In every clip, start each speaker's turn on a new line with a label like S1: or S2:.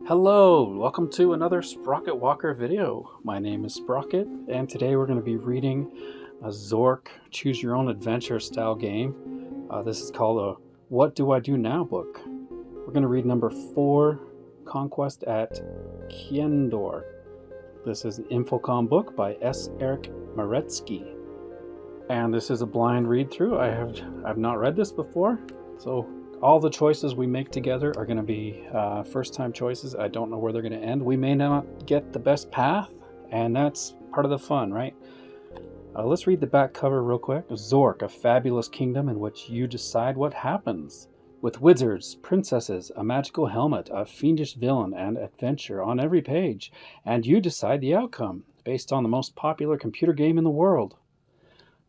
S1: Hello, welcome to another Sprocket Walker video. My name is Sprocket, and today we're going to be reading a Zork Choose Your Own Adventure style game. This is called a What Do I Do Now book. We're going to read number 4, Conquest at Quendor. This is an Infocom book by S. Eric Meretzky. And this is a blind read through. I've not read this before, so all the choices we make together are going to be first-time choices. I don't know where they're going to end. We may not get the best path, and that's part of the fun, right? Let's read the back cover real quick. Zork, a fabulous kingdom in which you decide what happens. With wizards, princesses, a magical helmet, a fiendish villain, and adventure on every page. And you decide the outcome, based on the most popular computer game in the world.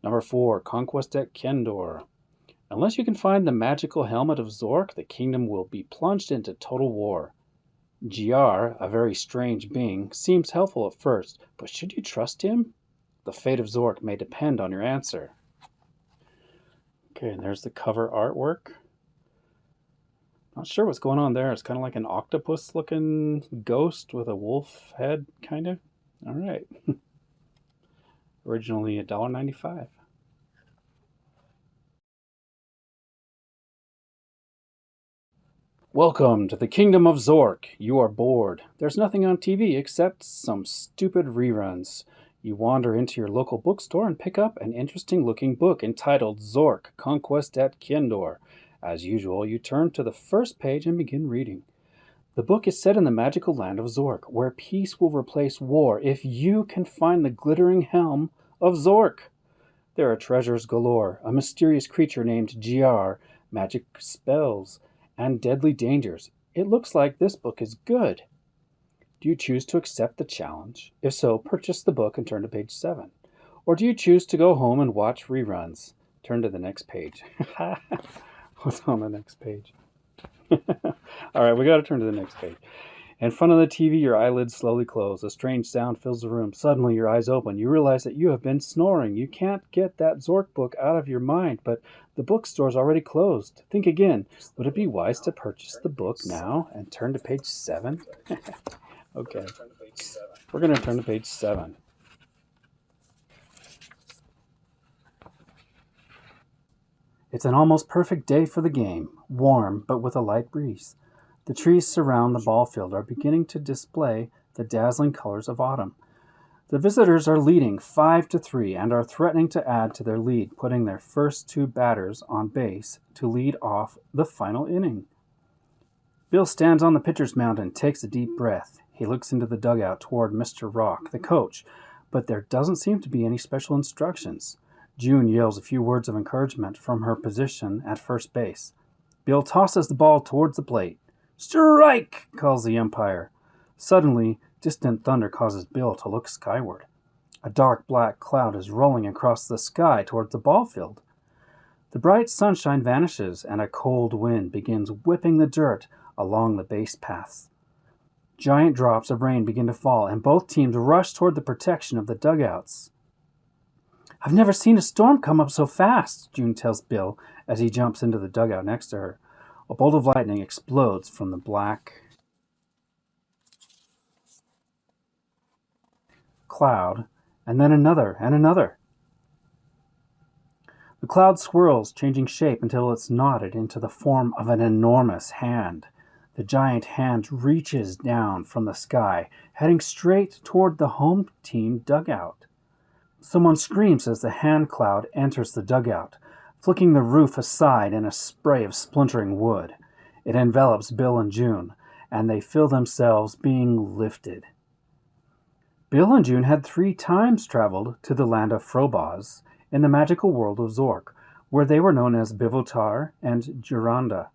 S1: Number 4, Conquest at Quendor. Unless you can find the magical Helmet of Zork, the kingdom will be plunged into total war. Jeearr, a very strange being, seems helpful at first, but should you trust him? The fate of Zork may depend on your answer. Okay, and there's the cover artwork. Not sure what's going on there. It's kind of like an octopus-looking ghost with a wolf head, kind of. All right. Originally $1.95. Welcome to the Kingdom of Zork. You are bored. There's nothing on TV except some stupid reruns. You wander into your local bookstore and pick up an interesting-looking book entitled ZORK Conquest at Quendor. As usual, you turn to the first page and begin reading. The book is set in the magical land of Zork, where peace will replace war if you can find the glittering helm of Zork. There are treasures galore, a mysterious creature named Jeearr, magic spells, and deadly dangers. It looks like this book is good. Do you choose to accept the challenge? If so, purchase the book and turn to page 7. Or do you choose to go home and watch reruns? Turn to the next page. What's on the next page? All right, we got to turn to the next page. In front of the TV, your eyelids slowly close. A strange sound fills the room. Suddenly, your eyes open. You realize that you have been snoring. You can't get that Zork book out of your mind, but the bookstore's already closed. Think again. Would it be wise to purchase the book now and turn to page 7? Okay. We're going to turn to page 7. It's an almost perfect day for the game. Warm, but with a light breeze. The trees surround the ball field are beginning to display the dazzling colors of autumn. The visitors are leading 5-3 and are threatening to add to their lead, putting their first 2 batters on base to lead off the final inning. Bill stands on the pitcher's mound and takes a deep breath. He looks into the dugout toward Mr. Rock, the coach, but there doesn't seem to be any special instructions. June yells a few words of encouragement from her position at first base. Bill tosses the ball towards the plate. "Strike!" calls the umpire. Suddenly, distant thunder causes Bill to look skyward. A dark black cloud is rolling across the sky towards the ball field. The bright sunshine vanishes, and a cold wind begins whipping the dirt along the base paths. Giant drops of rain begin to fall, and both teams rush toward the protection of the dugouts. "I've never seen a storm come up so fast," June tells Bill as he jumps into the dugout next to her. A bolt of lightning explodes from the black cloud, and then another and another. The cloud swirls, changing shape until it's knotted into the form of an enormous hand. The giant hand reaches down from the sky, heading straight toward the home team dugout. Someone screams as the hand cloud enters the dugout, flicking the roof aside in a spray of splintering wood. It envelops Bill and June, and they feel themselves being lifted. Bill and June had 3 times traveled to the land of Frobaz in the magical world of Zork, where they were known as Bivotar and Jeearr.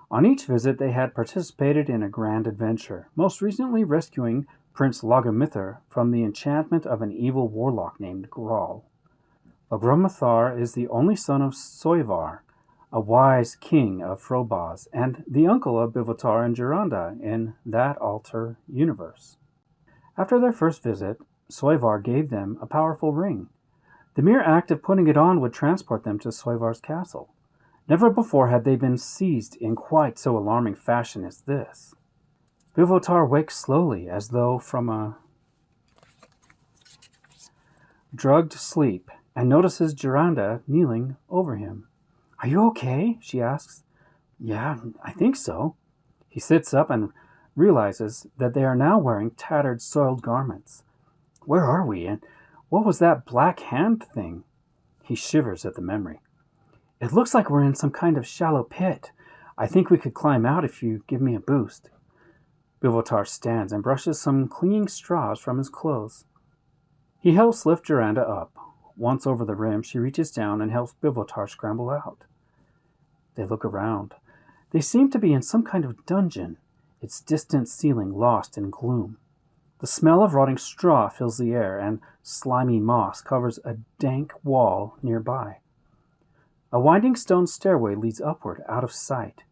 S1: On each visit, they had participated in a grand adventure, most recently rescuing Prince Logomither from the enchantment of an evil warlock named Grawl. Logomither is the only son of Soivar, a wise king of Frobaz, and the uncle of Bivotar and Jeearr in that alter universe. After their first visit, Soivar gave them a powerful ring. The mere act of putting it on would transport them to Soivar's castle. Never before had they been seized in quite so alarming fashion as this. Bivotar wakes slowly, as though from a drugged sleep, and notices Jeearr kneeling over him. "Are you okay?" she asks. "Yeah, I think so." He sits up and realizes that they are now wearing tattered, soiled garments. Where are we, and what was that black hand thing? He shivers at the memory. "It looks like we're in some kind of shallow pit. I think we could climb out if you give me a boost." Bivotar stands and brushes some clinging straws from his clothes. He helps lift Jeearr up. Once over the rim, she reaches down and helps Bivotar scramble out. They look around. They seem to be in some kind of dungeon, its distant ceiling lost in gloom. The smell of rotting straw fills the air, and slimy moss covers a dank wall nearby. A winding stone stairway leads upward out of sight.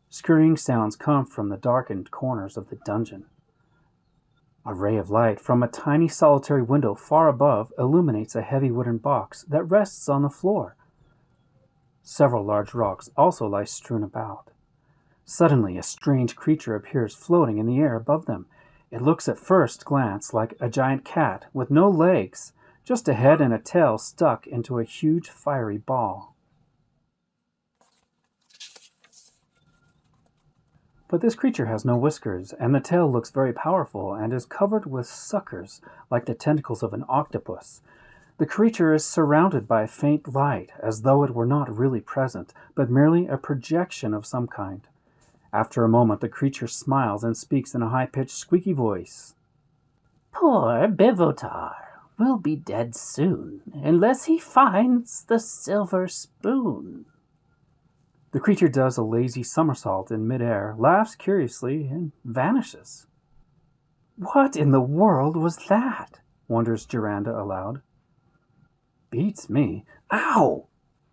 S1: Scurrying sounds come from the darkened corners of the dungeon. A ray of light from a tiny solitary window far above illuminates a heavy wooden box that rests on the floor. Several large rocks also lie strewn about. Suddenly, a strange creature appears floating in the air above them. It looks at first glance like a giant cat with no legs, just a head and a tail stuck into a huge fiery ball. But this creature has no whiskers, and the tail looks very powerful and is covered with suckers like the tentacles of an octopus. The creature is surrounded by a faint light, as though it were not really present, but merely a projection of some kind. After a moment, the creature smiles and speaks in a high-pitched, squeaky voice.
S2: "Poor Bivotar will be dead soon, unless he finds the silver spoon."
S1: The creature does a lazy somersault in midair, laughs curiously, and vanishes. "What in the world was that?" wonders Jeearr aloud. "Beats me. Ow!"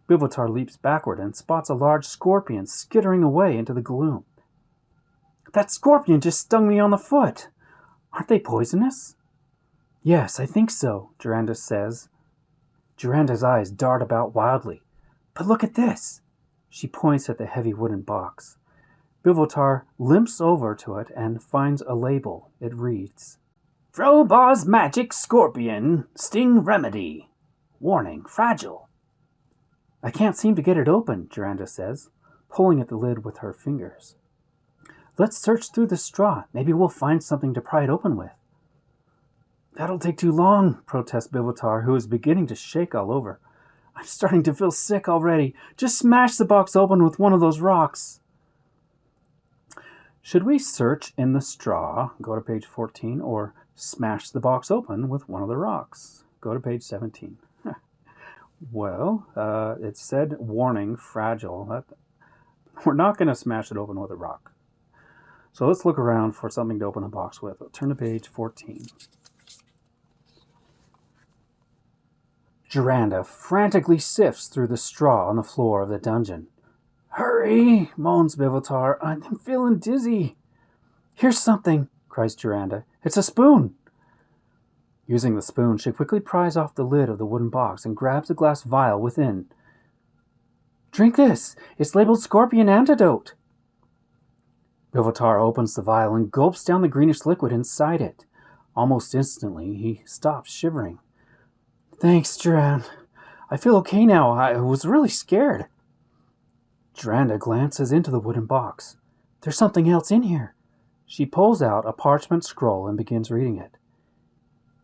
S1: Bivotar leaps backward and spots a large scorpion skittering away into the gloom. "That scorpion just stung me on the foot. Aren't they poisonous?" "Yes, I think so," Jeearr says. Jeearr's eyes dart about wildly. "But look at this." She points at the heavy wooden box. Bivotar limps over to it and finds a label. It reads,
S2: "Frobar's Magic Scorpion Sting Remedy. Warning, fragile."
S1: "I can't seem to get it open," Jeearr says, pulling at the lid with her fingers. "Let's search through the straw. Maybe we'll find something to pry it open with." "That'll take too long," protests Bivotar, who is beginning to shake all over. "I'm starting to feel sick already. Just smash the box open with one of those rocks." Should we search in the straw, go to page 14, or smash the box open with one of the rocks? Go to page 17. Well, it said warning, fragile. We're not going to smash it open with a rock. So let's look around for something to open the box with. Turn to page 14. Jeearr frantically sifts through the straw on the floor of the dungeon. "Hurry!" moans Bivotar. "I'm feeling dizzy." "Here's something," cries Jeearr. "It's a spoon." Using the spoon, she quickly pries off the lid of the wooden box and grabs a glass vial within. "Drink this. It's labeled Scorpion Antidote." Bivotar opens the vial and gulps down the greenish liquid inside it. Almost instantly, he stops shivering. "Thanks, Jeearr. I feel okay now. I was really scared." Jeearr glances into the wooden box. "There's something else in here." She pulls out a parchment scroll and begins reading it.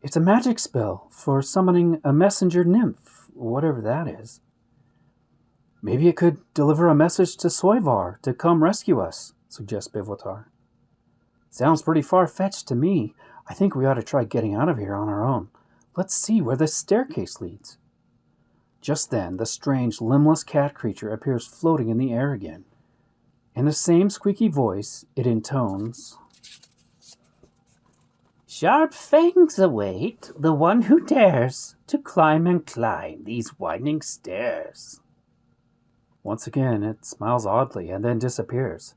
S1: "It's a magic spell for summoning a messenger nymph, whatever that is." "Maybe it could deliver a message to Soivar to come rescue us," suggests Bivotar. "Sounds pretty far-fetched to me. I think we ought to try getting out of here on our own. Let's see where this staircase leads." Just then, the strange, limbless cat creature appears floating in the air again. In the same squeaky voice, it intones,
S2: "Sharp fangs await the one who dares to climb and climb these winding stairs."
S1: Once again, it smiles oddly and then disappears.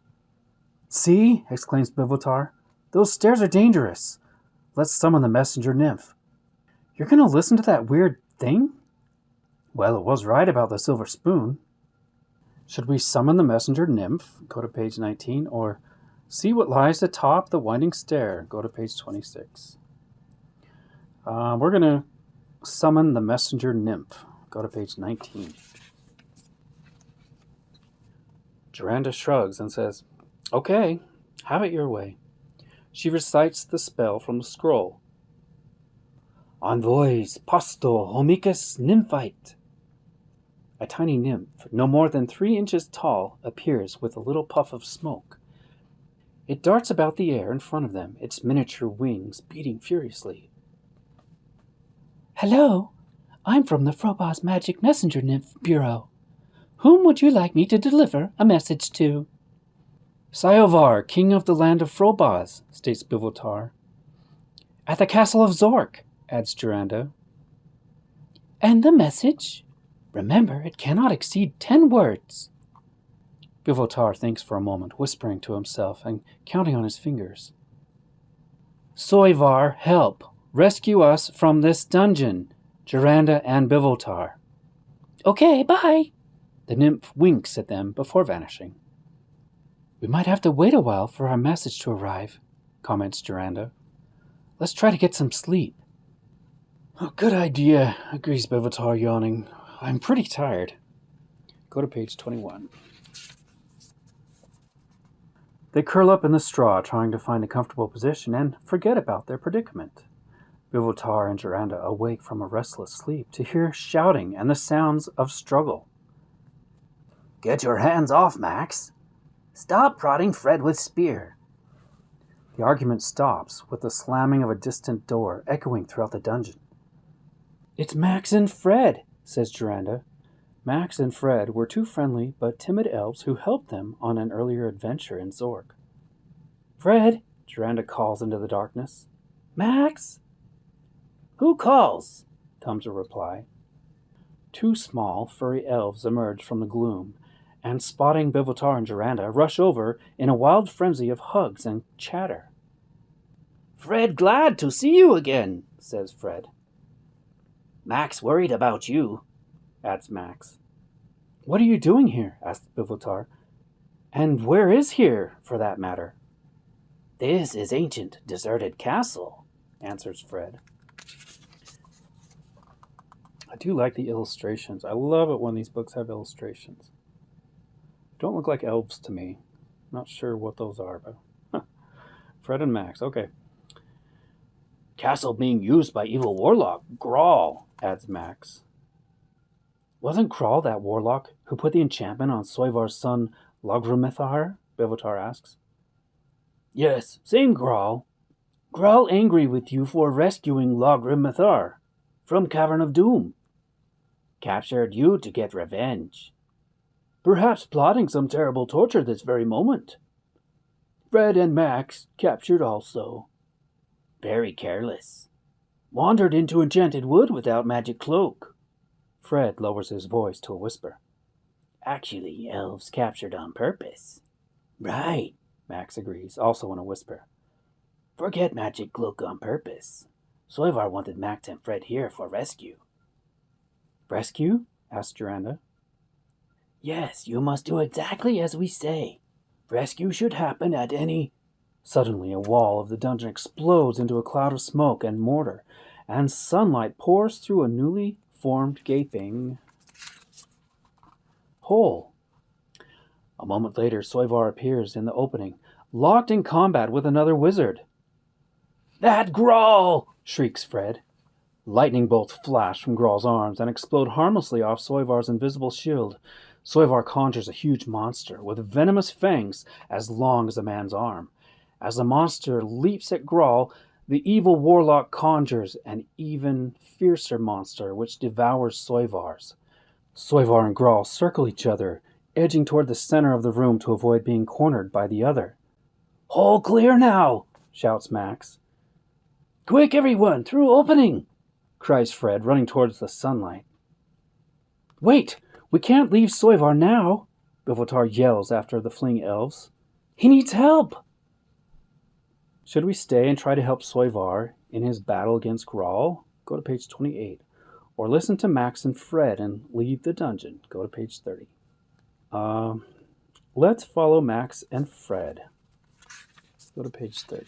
S1: "See?" exclaims Bivotar. "Those stairs are dangerous. Let's summon the messenger nymph." "You're going to listen to that weird thing?" "Well, it was right about the silver spoon." Should we summon the messenger nymph, go to page 19, or See what lies atop the winding stair. Go to page 26. We're going to summon the messenger nymph. Go to page 19. Jeearr shrugs and says, "Okay, have it your way." She recites the spell from the scroll. Envoys posto homicus nymphite. A tiny nymph, no more than 3 inches tall, appears with a little puff of smoke. It darts about the air in front of them, its miniature wings beating furiously.
S2: Hello, I'm from the Frobos Magic Messenger Nymph Bureau. Whom would you like me to deliver a message to?
S1: Sayovar, king of the land of Frobos, states Bivotar. At the castle of Zork, adds Jeearr.
S2: And the message? Remember, it cannot exceed 10 words.
S1: Bivotar thinks for a moment, whispering to himself and counting on his fingers. Soivar, help! Rescue us from this dungeon! Jeearr and Bivotar.
S2: Okay, bye!
S1: The nymph winks at them before vanishing. We might have to wait a while for our message to arrive, comments Jeearr. Let's try to get some sleep. Oh, good idea, agrees Bivotar, yawning. I'm pretty tired. Go to page 21. They curl up in the straw, trying to find a comfortable position, and forget about their predicament. Bivotar and Jeearr awake from a restless sleep to hear shouting and the sounds of struggle.
S2: Get your hands off, Max. Stop prodding Fred with spear.
S1: The argument stops with the slamming of a distant door echoing throughout the dungeon. It's Max and Fred, says Jeearr. Max and Fred were 2 friendly but timid elves who helped them on an earlier adventure in Zork. Fred, Jeearr calls into the darkness. Max?
S2: Who calls?
S1: Comes a reply. 2 small, furry elves emerge from the gloom, and spotting Bivotar and Jeearr, rush over in a wild frenzy of hugs and chatter.
S2: Fred, glad to see you again, says Fred. Max worried about you,
S1: adds Max. What are you doing here? asks Bivotar. And where is here, for that matter?
S2: This is ancient, deserted castle, answers Fred.
S1: I do like the illustrations. I love it when these books have illustrations. Don't look like elves to me. Not sure what those are, but Fred and Max, okay.
S2: Castle being used by evil warlock, Grawl, adds Max.
S1: Wasn't Grawl that warlock who put the enchantment on Soivar's son Logrumethar? Bivotar asks.
S2: Yes, same Grawl. Grawl angry with you for rescuing Logrumethar from Cavern of Doom. Captured you to get revenge. Perhaps plotting some terrible torture this very moment. Fred and Max captured also. Very careless. Wandered into enchanted wood without magic cloak.
S1: Fred lowers his voice to a whisper.
S2: Actually, elves captured on purpose. Right,
S1: Max agrees, also in a whisper.
S2: Forget magic cloak on purpose. Soivar wanted Max and Fred here for rescue.
S1: Rescue? asked Jeearr.
S2: Yes, you must do exactly as we say. Rescue should happen at any...
S1: Suddenly, a wall of the dungeon explodes into a cloud of smoke and mortar, and sunlight pours through a newly formed gaping hole. A moment later, Soivar appears in the opening, locked in combat with another wizard.
S2: That Grawl!
S1: Shrieks Fred. Lightning bolts flash from Grawl's arms and explode harmlessly off Soivar's invisible shield. Soivar conjures a huge monster with venomous fangs as long as a man's arm. As the monster leaps at Grawl, the evil warlock conjures an even fiercer monster which devours Soivar's. Soivar and Grawl circle each other, edging toward the center of the room to avoid being cornered by the other.
S2: All clear now,
S1: shouts Max.
S2: Quick, everyone, through opening,
S1: cries Fred, running towards the sunlight. Wait, we can't leave Soivar now, Bivotar yells after the fleeing elves.
S2: He needs help.
S1: Should we stay and try to help Soivar in his battle against Grawl? Go to page 28. Or listen to Max and Fred and leave the dungeon. Go to page 30. Let's follow Max and Fred. Go to page 30.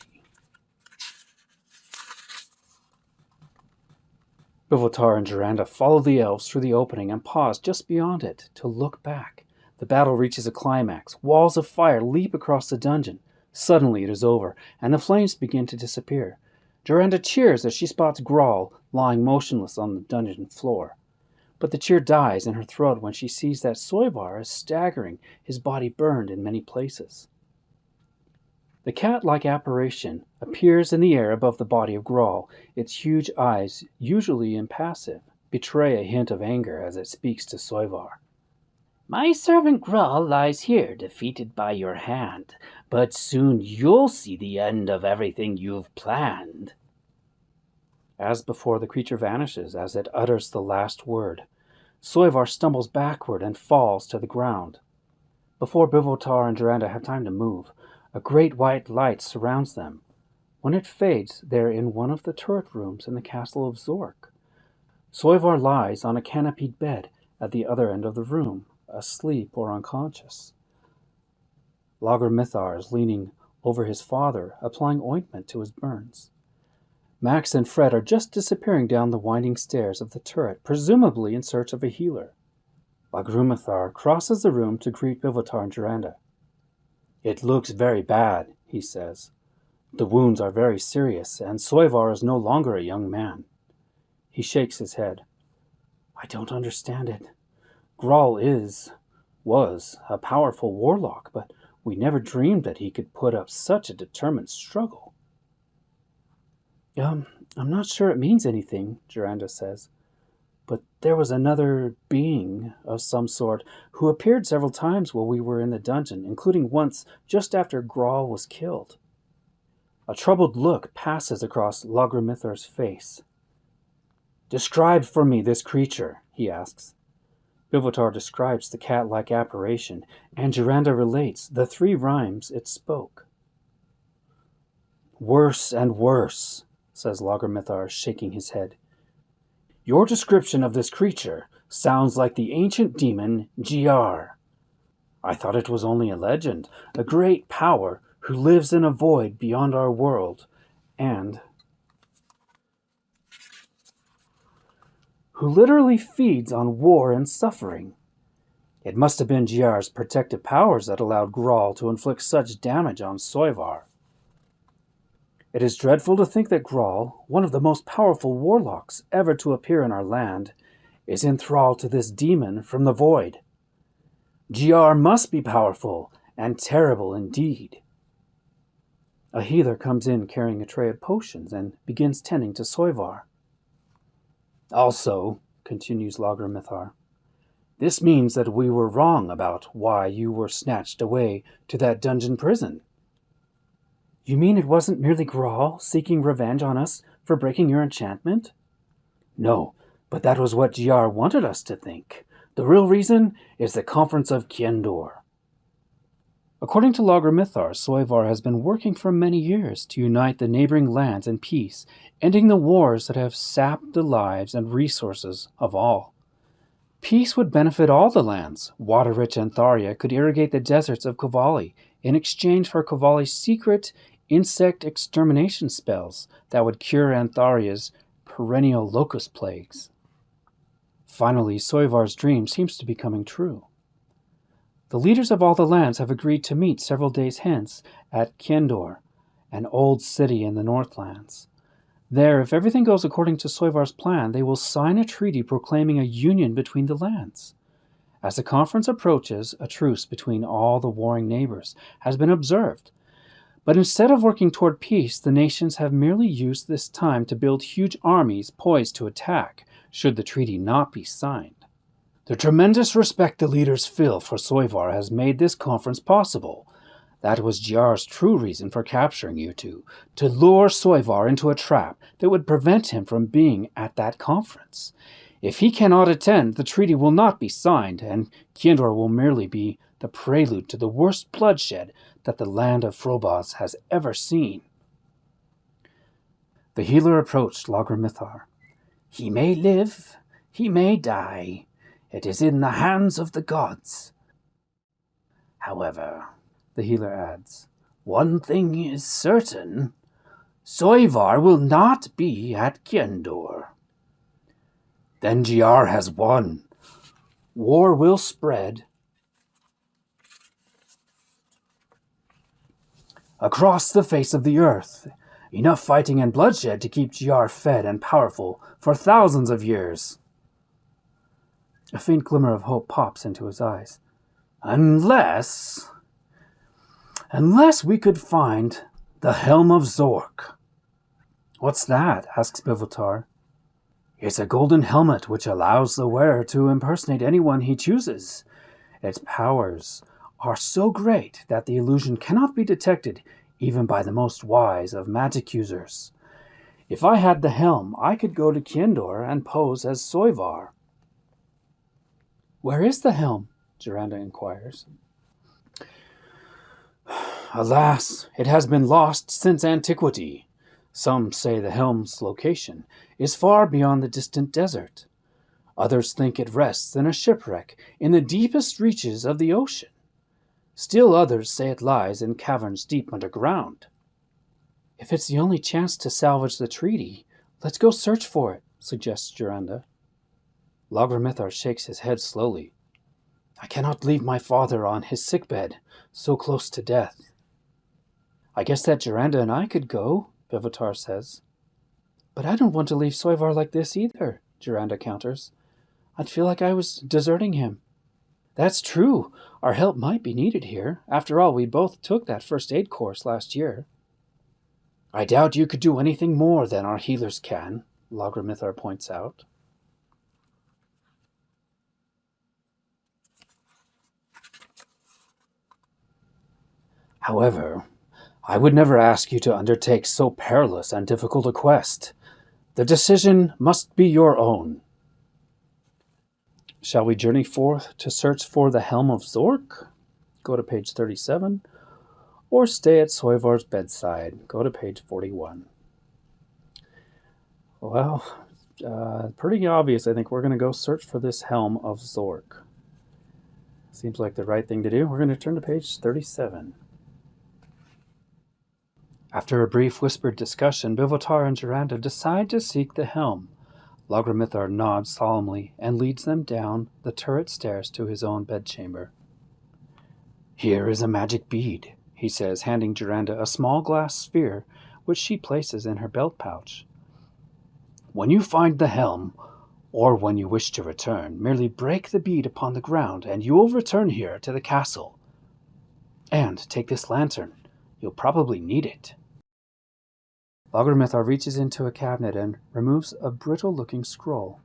S1: Bivotar and Jeearr follow the elves through the opening and pause just beyond it to look back. The battle reaches a climax. Walls of fire leap across the dungeon. Suddenly it is over, and the flames begin to disappear. Jeearr cheers as she spots Grawl lying motionless on the dungeon floor. But the cheer dies in her throat when she sees that Soivar is staggering, his body burned in many places. The cat-like apparition appears in the air above the body of Grawl. Its huge eyes, usually impassive, betray a hint of anger as it speaks to Soivar.
S2: My servant Grawl lies here, defeated by your hand, but soon you'll see the end of everything you've planned.
S1: As before, the creature vanishes as it utters the last word. Soivar stumbles backward and falls to the ground. Before Bivotar and Jeearr have time to move, a great white light surrounds them. When it fades, they're in one of the turret rooms in the castle of Zork. Soivar lies on a canopied bed at the other end of the room, asleep or unconscious. Logrimithar is leaning over his father, applying ointment to his burns. Max and Fred are just disappearing down the winding stairs of the turret, presumably in search of a healer. Logrimithar crosses the room to greet Bivotar and Jeearr. It looks very bad, he says. The wounds are very serious, and Soivar is no longer a young man. He shakes his head. I don't understand it. Grawl was a powerful warlock, but we never dreamed that he could put up such a determined struggle. I'm not sure it means anything, Jeearr says. But there was another being of some sort who appeared several times while we were in the dungeon, including once just after Grawl was killed. A troubled look passes across Logramithar's face. Describe for me this creature, he asks. Bivotar describes the cat-like apparition, and Jeearr relates the 3 rhymes it spoke. Worse and worse, says Logrimithar, shaking his head. Your description of this creature sounds like the ancient demon Jeearr. I thought it was only a legend, a great power who lives in a void beyond our world, and who literally feeds on war and suffering. It must have been Jeearr's protective powers that allowed Grawl to inflict such damage on Soivar. It is dreadful to think that Grawl, one of the most powerful warlocks ever to appear in our land, is enthralled to this demon from the void. Jeearr must be powerful and terrible indeed. A healer comes in carrying a tray of potions and begins tending to Soivar. Also, continues Logrimithar, this means that we were wrong about why you were snatched away to that dungeon prison. You mean it wasn't merely Grawl seeking revenge on us for breaking your enchantment? No, but that was what Jeearr wanted us to think. The real reason is the Conquest of Quendor. According to Logrimithar, Soivar has been working for many years to unite the neighboring lands in peace, ending the wars that have sapped the lives and resources of all. Peace would benefit all the lands. Water-rich Antharia could irrigate the deserts of Kovali in exchange for Kovali's secret insect extermination spells that would cure Antharia's perennial locust plagues. Finally, Soivar's dream seems to be coming true. The leaders of all the lands have agreed to meet several days hence at Quendor, an old city in the Northlands. There, if everything goes according to Soivar's plan, they will sign a treaty proclaiming a union between the lands. As the conference approaches, a truce between all the warring neighbors has been observed. But instead of working toward peace, the nations have merely used this time to build huge armies poised to attack, should the treaty not be signed. The tremendous respect the leaders feel for Soivar has made this conference possible. That was Jeearr's true reason for capturing you two, to lure Soivar into a trap that would prevent him from being at that conference. If he cannot attend, the treaty will not be signed, and Quendor will merely be the prelude to the worst bloodshed that the land of Frobos has ever seen. The healer approached Logrimithar. He may live, he may die. It is in the hands of the gods. However, the healer adds,
S2: One thing is certain. Soivar will not be at Quendor. Then Jeearr has won. War will spread across the face of the earth. Enough fighting and bloodshed to keep Jeearr fed and powerful for thousands of years. A faint glimmer of hope pops into his eyes. Unless we could find the Helm of Zork.
S1: What's that? Asks Bivotar.
S2: It's a golden helmet which allows the wearer to impersonate anyone he chooses. Its powers are so great that the illusion cannot be detected even by the most wise of magic users. If I had the helm, I could go to Quendor and pose as Soivar.
S1: Where is the helm? Jeearr inquires.
S2: Alas, it has been lost since antiquity. Some say the helm's location is far beyond the distant desert. Others think it rests in a shipwreck in the deepest reaches of the ocean. Still others say it lies in caverns deep underground.
S1: If it's the only chance to salvage the treaty, let's go search for it, suggests Jeearr.
S2: Logrimithar shakes his head slowly. I cannot leave my father on his sickbed, so close to death.
S1: I guess that Jeearr and I could go, Bivotar says. But I don't want to leave Soivar like this either, Jeearr counters. I'd feel like I was deserting him. That's true. Our help might be needed here. After all, we both took that first aid course last year.
S2: I doubt you could do anything more than our healers can, Logrimithar points out. However, I would never ask you to undertake so perilous and difficult a quest. The decision must be your own.
S1: Shall we journey forth to search for the Helm of Zork? Go to page 37. Or stay at Soivar's bedside? Go to page 41. Well, pretty obvious. I think we're going to go search for this Helm of Zork. Seems like the right thing to do. We're going to turn to page 37. After a brief whispered discussion, Bivotar and Jeearr decide to seek the helm. Logrimithar nods solemnly and leads them down the turret stairs to his own bedchamber.
S2: Here is a magic bead, he says, handing Jeearr a small glass sphere which she places in her belt pouch. When you find the helm, or when you wish to return, merely break the bead upon the ground and you will return here to the castle. And take this lantern. You'll probably need it.
S1: Logrimithar reaches into a cabinet and removes a brittle-looking scroll.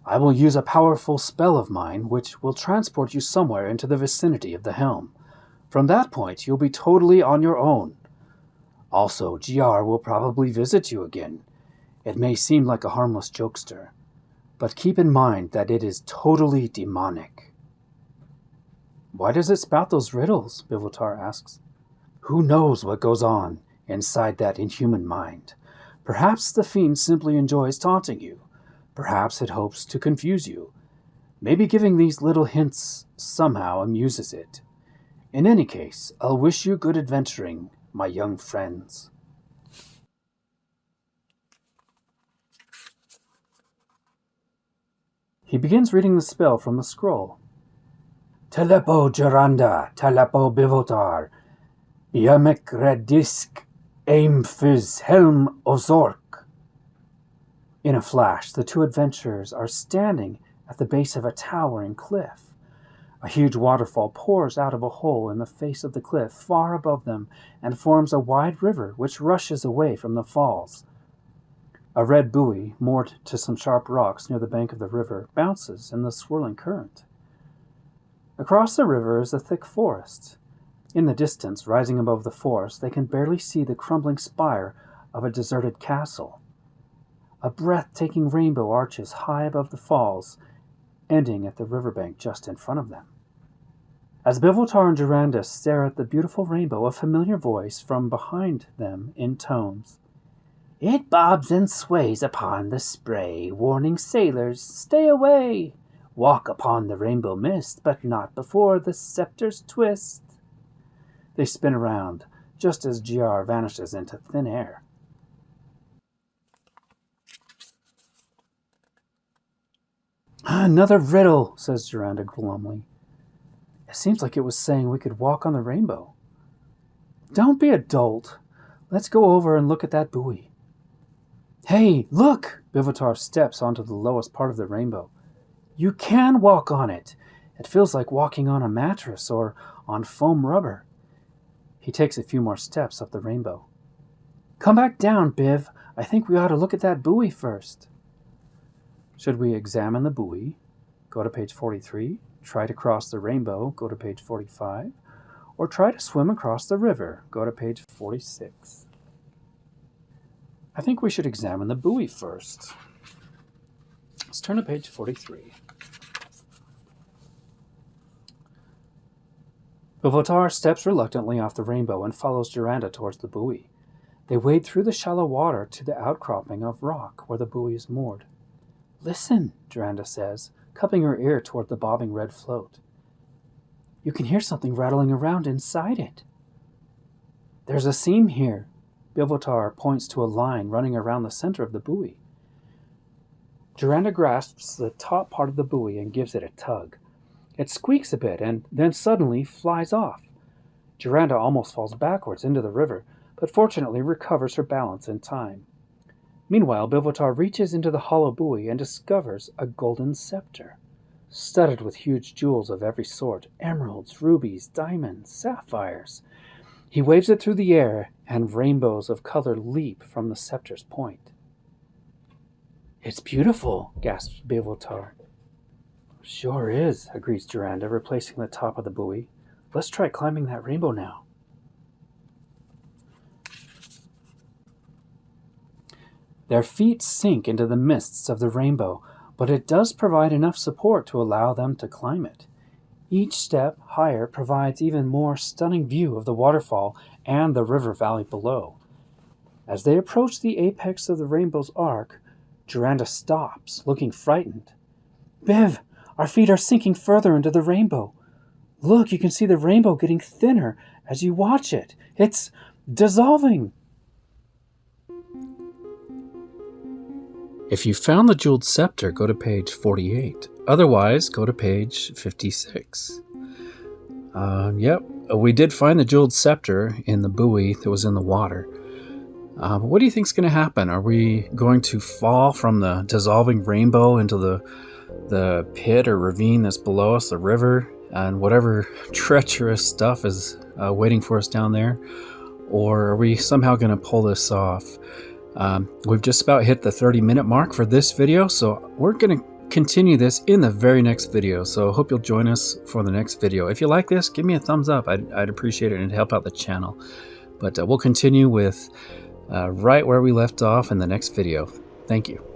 S2: I will use a powerful spell of mine which will transport you somewhere into the vicinity of the helm. From that point, you'll be totally on your own. Also, Jeearr will probably visit you again. It may seem like a harmless jokester, but keep in mind that it is totally demonic.
S1: Why does it spout those riddles? Bivotar asks.
S2: Who knows what goes on inside that inhuman mind? Perhaps the fiend simply enjoys taunting you. Perhaps it hopes to confuse you. Maybe giving these little hints somehow amuses it. In any case, I'll wish you good adventuring, my young friends.
S1: He begins reading the spell from the scroll.
S2: Telepo Jeearr, telepo Bivotar, Biamek Redisk, aim fizz Helm of Zork. In a flash, the two adventurers are standing at the base of a towering cliff. A huge waterfall pours out of a hole in the face of the cliff far above them and forms a wide river which rushes away from the falls. A red buoy, moored to some sharp rocks near the bank of the river, bounces in the swirling current. Across the river is a thick forest. In the distance, rising above the forest, they can barely see the crumbling spire of a deserted castle. A breathtaking rainbow arches high above the falls, ending at the riverbank just in front of them. As Bivotar and Jeearr stare at the beautiful rainbow, a familiar voice from behind them intones, "It bobs and sways upon the spray, warning sailors, stay away. Walk upon the rainbow mist, but not before the scepter's twist."
S1: They spin around, just as Jeearr vanishes into thin air. Another riddle, says Jeearr glumly. It seems like it was saying we could walk on the rainbow. Don't be a dolt. Let's go over and look at that buoy. Hey, look! Bivotar steps onto the lowest part of the rainbow. You can walk on it. It feels like walking on a mattress or on foam rubber. He takes a few more steps up the rainbow. Come back down, Biv. I think we ought to look at that buoy first. Should we examine the buoy? Go to page 43. Try to cross the rainbow. Go to page 45. Or try to swim across the river. Go to page 46. I think we should examine the buoy first. Let's turn to page 43. Bivotar steps reluctantly off the rainbow and follows Jeearr towards the buoy. They wade through the shallow water to the outcropping of rock where the buoy is moored. Listen, Jeearr says, cupping her ear toward the bobbing red float. You can hear something rattling around inside it. There's a seam here. Bivotar points to a line running around the center of the buoy. Jeearr grasps the top part of the buoy and gives it a tug. It squeaks a bit and then suddenly flies off. Jeearr almost falls backwards into the river, but fortunately recovers her balance in time. Meanwhile, Bivotar reaches into the hollow buoy and discovers a golden scepter, studded with huge jewels of every sort, emeralds, rubies, diamonds, sapphires. He waves it through the air, and rainbows of color leap from the scepter's point. It's beautiful, gasps Bivotar. Sure is, agrees Jeearr, replacing the top of the buoy. Let's try climbing that rainbow now. Their feet sink into the mists of the rainbow, but it does provide enough support to allow them to climb it. Each step higher provides even more stunning view of the waterfall and the river valley below. As they approach the apex of the rainbow's arc, Jeearr stops, looking frightened. Biv, our feet are sinking further into the rainbow. Look, you can see the rainbow getting thinner as you watch it. It's dissolving. If you found the jeweled scepter, go to page 48. Otherwise, go to page 56. Yep, we did find the jeweled scepter in the buoy that was in the water. What do you think is going to happen? Are we going to fall from the dissolving rainbow into the pit or ravine that's below us, the river, and whatever treacherous stuff is waiting for us down there? Or are we somehow going to pull this off? We've just about hit the 30-minute mark for this video, so we're going to continue this in the very next video. So I hope you'll join us for the next video. If you like this, give me a thumbs up. I'd appreciate it, and it'd help out the channel. But we'll continue with right where we left off in the next video. Thank you.